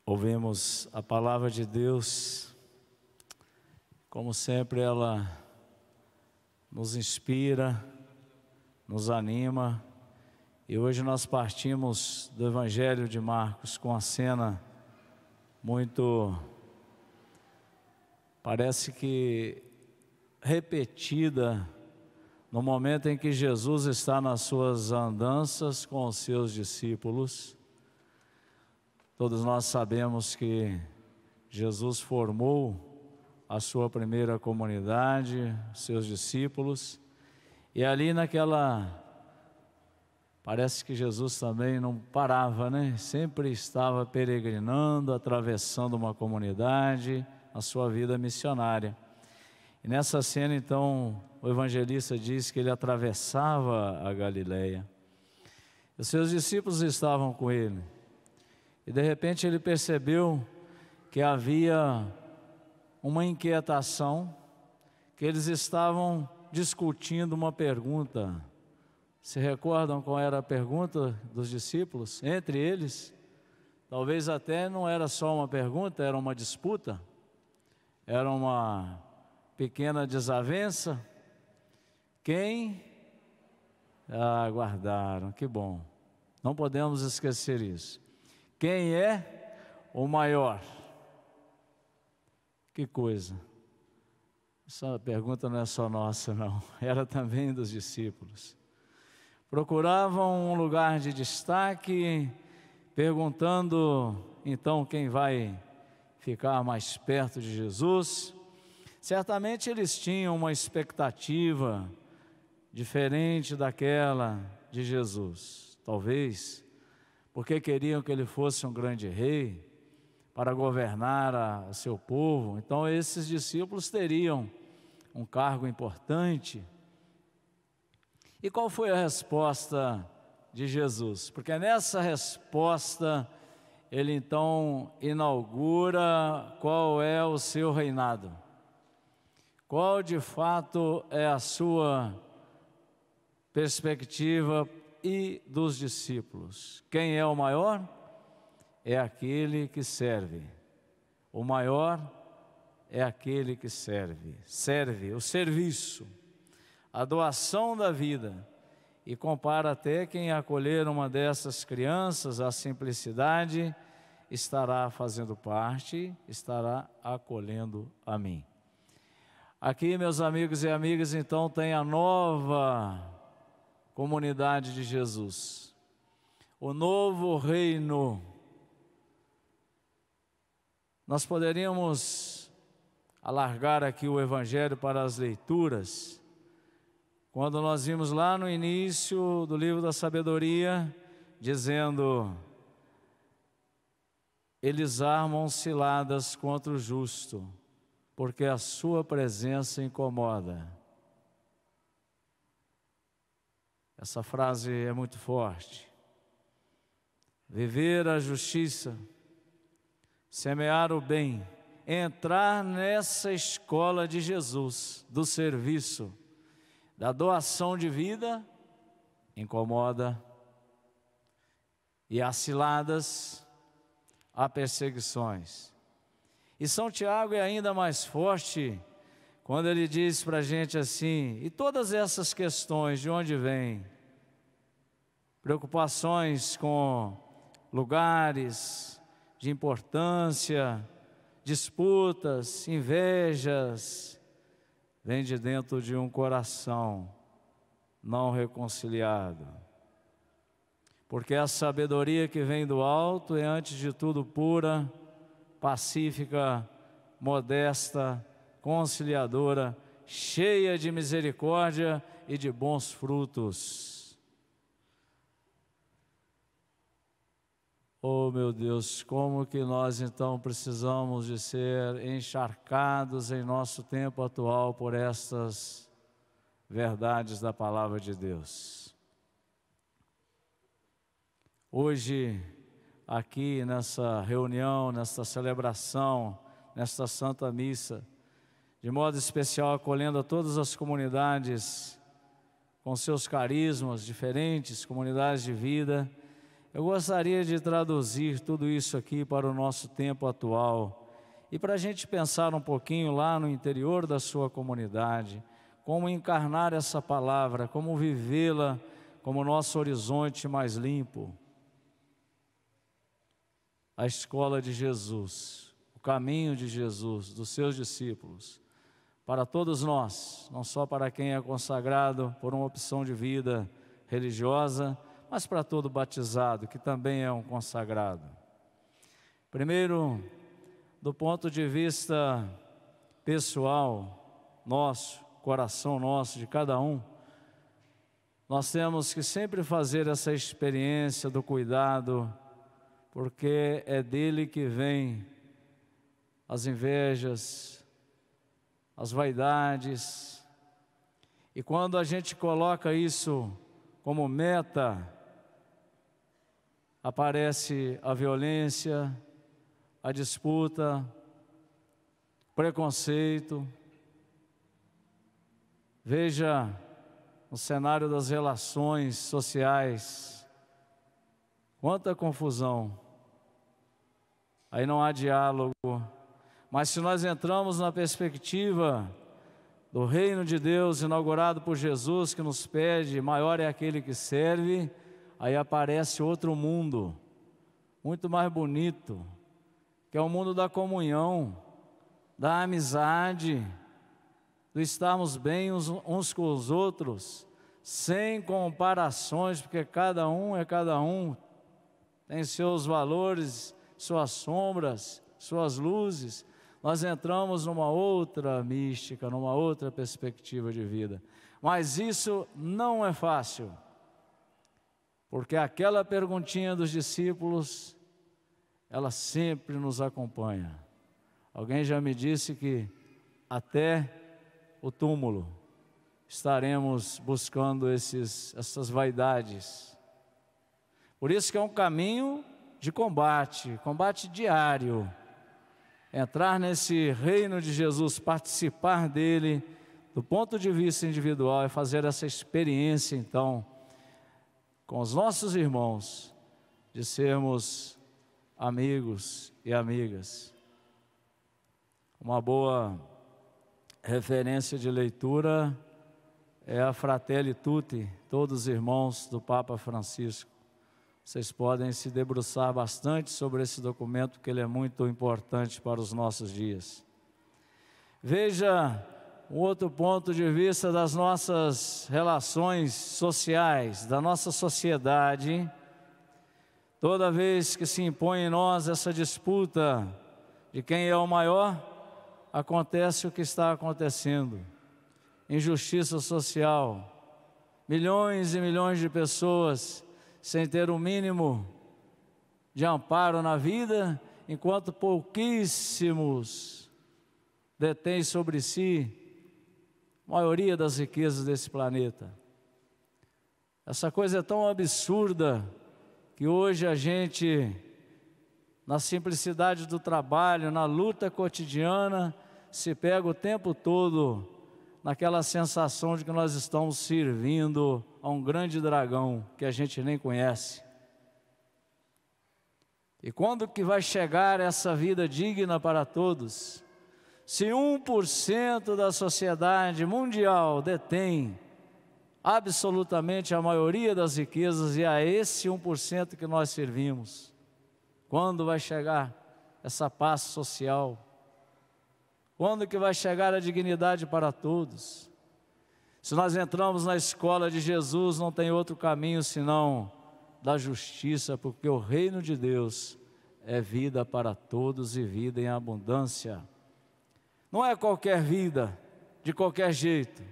Ouvimos a palavra de Deus, como sempre ela nos inspira, nos anima, e hoje nós partimos do Evangelho de Marcos com a cena muito, parece que repetida, no momento em que Jesus está nas suas andanças com os seus discípulos. Todos nós sabemos que Jesus formou a sua primeira comunidade, seus discípulos, e ali parece que Jesus também não parava, né? Sempre estava peregrinando, atravessando uma comunidade, a sua vida missionária. E nessa cena, então, o evangelista diz que ele atravessava a Galileia. Os seus discípulos estavam com ele. E de repente ele percebeu que havia uma inquietação, que eles estavam discutindo uma pergunta. Se recordam qual era a pergunta dos discípulos? Entre eles, talvez até não era só uma pergunta, era uma disputa, era uma pequena desavença. Quem? Guardaram, que bom, não podemos esquecer isso. Quem é o maior? Que coisa, essa pergunta não é só nossa não, era também dos discípulos. Procuravam um lugar de destaque, perguntando então quem vai ficar mais perto de Jesus. Certamente eles tinham uma expectativa diferente daquela de Jesus, talvez porque queriam que ele fosse um grande rei para governar o seu povo. Então esses discípulos teriam um cargo importante. E qual foi a resposta de Jesus? Porque nessa resposta ele então inaugura qual é o seu reinado. Qual de fato é a sua perspectiva e dos discípulos? Quem é o maior? É aquele que serve. O maior é aquele que serve. Serve, o serviço, a doação da vida. E compara até quem acolher uma dessas crianças, a simplicidade, estará fazendo parte, estará acolhendo a mim. Aqui, meus amigos e amigas, então tem a nova comunidade de Jesus, o novo reino. Nós poderíamos alargar aqui o Evangelho para as leituras, quando nós vimos lá no início do livro da sabedoria, dizendo: eles armam ciladas contra o justo, porque a sua presença incomoda. Essa frase é muito forte. Viver a justiça, semear o bem, entrar nessa escola de Jesus, do serviço, da doação de vida, incomoda. E há ciladas, há perseguições. E São Tiago é ainda mais forte quando ele diz para a gente assim: e todas essas questões de onde vêm? Preocupações com lugares de importância, disputas, invejas, vem de dentro de um coração não reconciliado. Porque a sabedoria que vem do alto é antes de tudo pura, pacífica, modesta, conciliadora, cheia de misericórdia e de bons frutos. Oh meu Deus, como que nós então precisamos de ser encharcados em nosso tempo atual por estas verdades da palavra de Deus. Hoje, aqui nessa reunião, nesta celebração, nesta Santa Missa, de modo especial acolhendo a todas as comunidades com seus carismas diferentes, comunidades de vida, Eu gostaria de traduzir tudo isso aqui para o nosso tempo atual e para a gente pensar um pouquinho lá no interior da sua comunidade, como encarnar essa palavra, como vivê-la como nosso horizonte mais limpo. A escola de Jesus, o caminho de Jesus, dos seus discípulos, para todos nós, não só para quem é consagrado por uma opção de vida religiosa, mas para todo batizado, que também é um consagrado. Primeiro, do ponto de vista pessoal, nosso, coração nosso, de cada um, nós temos que sempre fazer essa experiência do cuidado, porque é dele que vem as invejas, as vaidades, e quando a gente coloca isso como meta, aparece a violência, a disputa, preconceito. Veja no cenário das relações sociais, quanta confusão. Aí não há diálogo. Mas se nós entramos na perspectiva do reino de Deus inaugurado por Jesus, que nos pede, maior é aquele que serve, aí aparece outro mundo, muito mais bonito, que é o mundo da comunhão, da amizade, do estarmos bem uns com os outros, sem comparações, porque cada um é cada um, tem seus valores, suas sombras, suas luzes. Nós entramos numa outra mística, numa outra perspectiva de vida. Mas isso não é fácil, porque aquela perguntinha dos discípulos, ela sempre nos acompanha. Alguém já me disse que até o túmulo estaremos buscando essas vaidades. Por isso que é um caminho de combate, combate diário. Entrar nesse reino de Jesus, participar dele, do ponto de vista individual, é fazer essa experiência, então, com os nossos irmãos, de sermos amigos e amigas. Uma boa referência de leitura é a Fratelli Tutti, todos os irmãos do Papa Francisco. Vocês podem se debruçar bastante sobre esse documento, porque ele é muito importante para os nossos dias. Veja um outro ponto de vista das nossas relações sociais, da nossa sociedade. Toda vez que se impõe em nós essa disputa de quem é o maior, acontece o que está acontecendo. Injustiça social, milhões e milhões de pessoas sem ter o mínimo de amparo na vida, enquanto pouquíssimos detêm sobre si a maioria das riquezas desse planeta. Essa coisa é tão absurda que hoje a gente, na simplicidade do trabalho, na luta cotidiana, se pega o tempo todo naquela sensação de que nós estamos servindo a um grande dragão que a gente nem conhece. E quando que vai chegar essa vida digna para todos? Se 1% da sociedade mundial detém absolutamente a maioria das riquezas, e a esse 1% que nós servimos, quando vai chegar essa paz social? Quando que vai chegar a dignidade para todos? Se nós entramos na escola de Jesus, não tem outro caminho senão da justiça, porque o reino de Deus é vida para todos e vida em abundância. Não é qualquer vida, de qualquer jeito.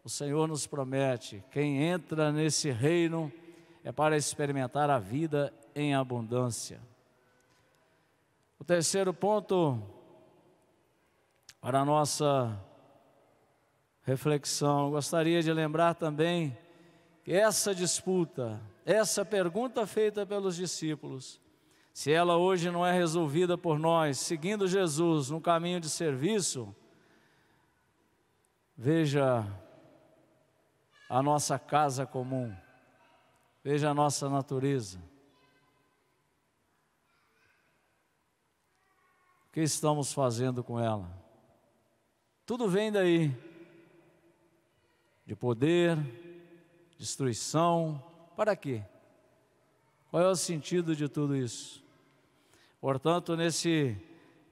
O Senhor nos promete, quem entra nesse reino é para experimentar a vida em abundância. O terceiro ponto para a nossa reflexão, gostaria de lembrar também que essa disputa, essa pergunta feita pelos discípulos, se ela hoje não é resolvida por nós, seguindo Jesus no caminho de serviço, veja a nossa casa comum, veja a nossa natureza, O que estamos fazendo com ela? Tudo vem daí, de poder, destruição. Para quê? Qual é o sentido de tudo isso? Portanto, nesse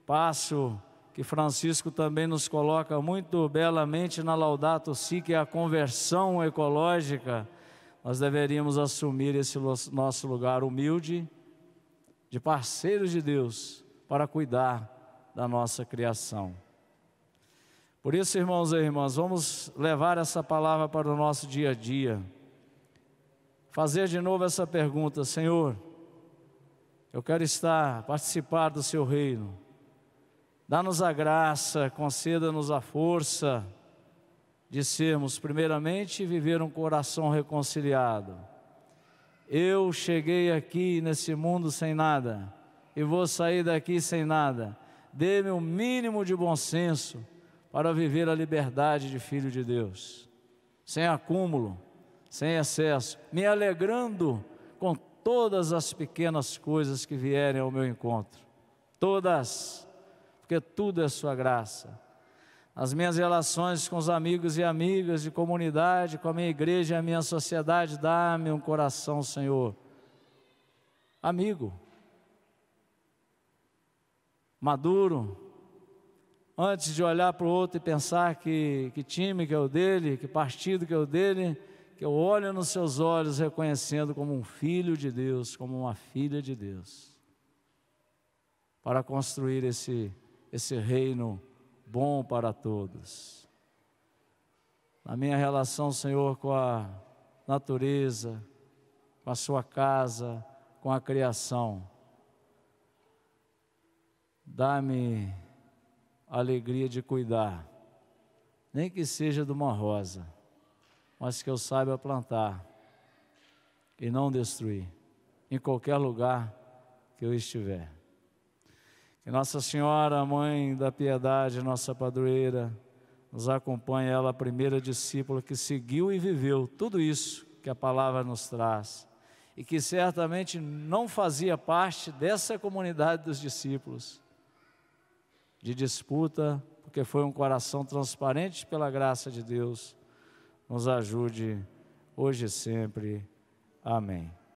passo que Francisco também nos coloca muito belamente na Laudato Si, que é a conversão ecológica, nós deveríamos assumir esse nosso lugar humilde de parceiros de Deus para cuidar da nossa criação. Por isso, irmãos e irmãs, vamos levar essa palavra para o nosso dia a dia. Fazer de novo essa pergunta: Senhor, eu quero participar do seu reino. Dá-nos a graça, conceda-nos a força de sermos, primeiramente, viver um coração reconciliado. Eu cheguei aqui nesse mundo sem nada e vou sair daqui sem nada. Dê-me o mínimo de bom senso para viver a liberdade de filho de Deus, sem acúmulo, sem excesso, me alegrando com todas as pequenas coisas que vierem ao meu encontro. Todas, porque tudo é sua graça. As minhas relações com os amigos e amigas de comunidade, com a minha igreja e a minha sociedade, dá-me um coração, Senhor, amigo, maduro, antes de olhar para o outro e pensar que time que é o dele, que partido que é o dele, que eu olho nos seus olhos reconhecendo como um filho de Deus, como uma filha de Deus, para construir esse reino bom para todos. Na minha relação, Senhor, com a natureza, com a sua casa, com a criação, dá-me a alegria de cuidar, nem que seja de uma rosa, mas que eu saiba plantar e não destruir, em qualquer lugar que eu estiver. Que Nossa Senhora, Mãe da Piedade, nossa padroeira, nos acompanhe, ela a primeira discípula que seguiu e viveu tudo isso que a palavra nos traz, e que certamente não fazia parte dessa comunidade dos discípulos, de disputa, porque foi um coração transparente pela graça de Deus. Nos ajude hoje e sempre. Amém.